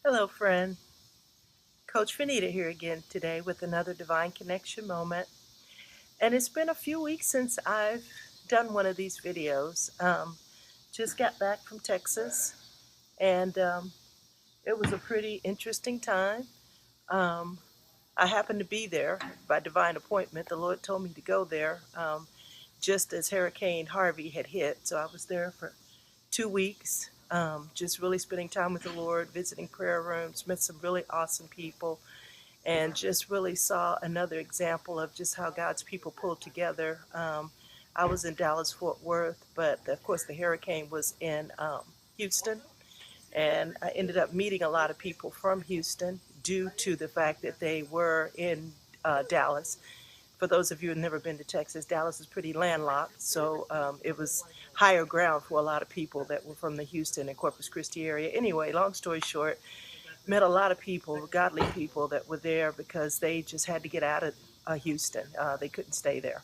Hello, friend. Coach Veneta here again today with another Divine Connection moment. And it's been a few weeks since I've done one of these videos. Just got back from Texas, and it was a pretty interesting time. Um, I happened to be there by divine appointment. The Lord told me to go there just as Hurricane Harvey had hit. So I was there for 2 weeks, just really spending time with the Lord, visiting prayer rooms, met some really awesome people, and just really saw another example of just how God's people pulled together. I was in Dallas, Fort Worth, but of course the hurricane was in Houston, and I ended up meeting a lot of people from Houston due to the fact that they were in Dallas. For those of you who've never been to Texas, Dallas is pretty landlocked, so it was higher ground for a lot of people that were from the Houston and Corpus Christi area. Anyway, long story short, met a lot of people, godly people that were there because they just had to get out of Houston. They couldn't stay there.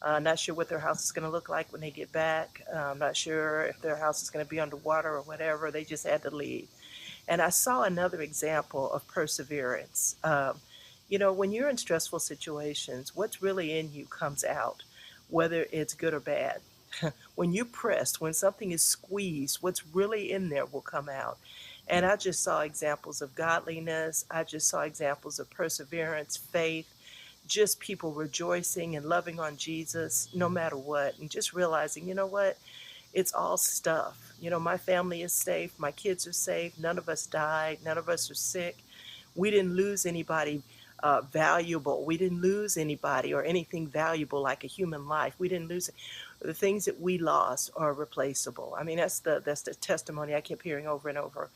Not sure what their house is going to look like when they get back. Not sure if their house is going to be underwater or whatever. They just had to leave. And I saw another example of perseverance. When you're in stressful situations, what's really in you comes out, whether it's good or bad. When you're pressed, when something is squeezed, what's really in there will come out. And I just saw examples of godliness. I just saw examples of perseverance, faith, just people rejoicing and loving on Jesus no matter what, and just realizing, you know what? It's all stuff. My family is safe. My kids are safe. None of us died. None of us are sick. We didn't lose anybody valuable. We didn't lose anybody or anything valuable like a human life. We didn't lose it. The things that we lost are replaceable. I mean, that's the testimony I kept hearing over and over.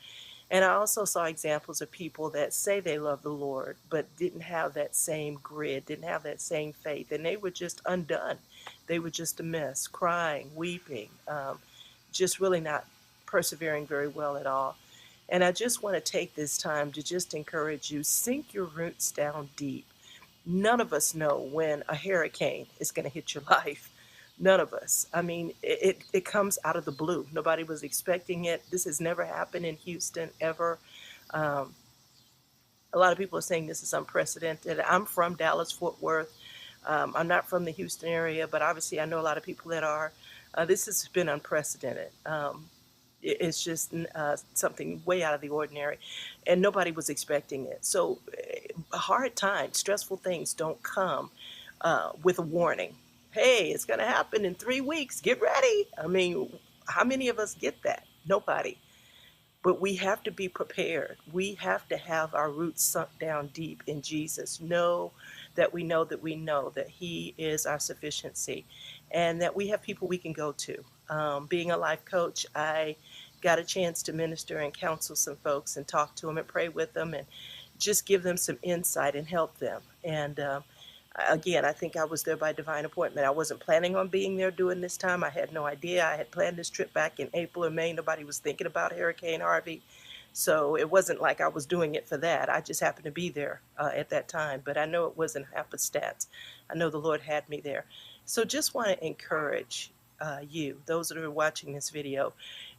And I also saw examples of people that say they love the Lord, but didn't have that same grit, didn't have that same faith, and they were just undone. They were just a mess, crying, weeping, just really not persevering very well at all. And I just want to take this time to just encourage you, sink your roots down deep. None of us know when a hurricane is going to hit your life. None of us. I mean, it comes out of the blue. Nobody was expecting it. This has never happened in Houston ever. Um, a lot of people are saying this is unprecedented. I'm from Dallas, Fort Worth. I'm not from the Houston area, but obviously I know a lot of people that are. This has been unprecedented. It's just something way out of the ordinary, and nobody was expecting it. So, hard times, stressful things don't come with a warning. Hey, it's going to happen in 3 weeks. Get ready. I mean, how many of us get that? Nobody. But we have to be prepared. We have to have our roots sunk down deep in Jesus. Know that we know that we know that He is our sufficiency, and that we have people we can go to. Being a life coach, I got a chance to minister and counsel some folks and talk to them and pray with them and just give them some insight and help them. And again, I think I was there by divine appointment. I wasn't planning on being there during this time. I had no idea. I had planned this trip back in April or May. Nobody was thinking about Hurricane Harvey. So it wasn't like I was doing it for that. I just happened to be there at that time. But I know it wasn't happenstance. I know the Lord had me there. So just want to encourage you, those that are watching this video,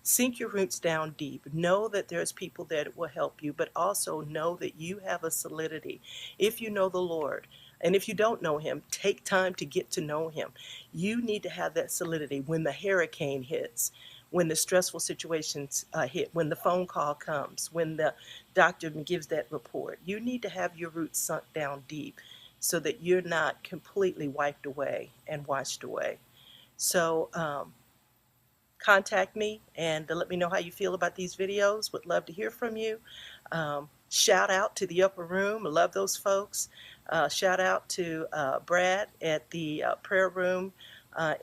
sink your roots down deep. Know that there's people that will help you, but also know that you have a solidity. If you know the Lord, and if you don't know Him, take time to get to know Him. You need to have that solidity when the hurricane hits, when the stressful situations hit, when the phone call comes, when the doctor gives that report. You need to have your roots sunk down deep so that you're not completely wiped away and washed away. So contact me and let me know how you feel about these videos. Would love to hear from you. Shout out to the upper room. I love those folks. Shout out to Brad at the prayer room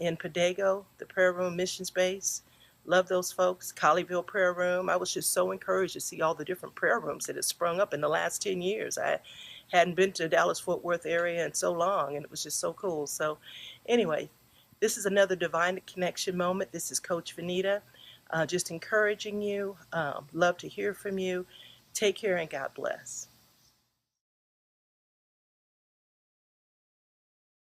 in Padego, the prayer room missions base. Love those folks. Colleyville prayer room. I was just so encouraged to see all the different prayer rooms that have sprung up in the last 10 years. I hadn't been to the Dallas-Fort Worth area in so long, and it was just so cool. So anyway, this is another Divine Connection moment. This is Coach Veneta, just encouraging you. Love to hear from you. Take care and God bless.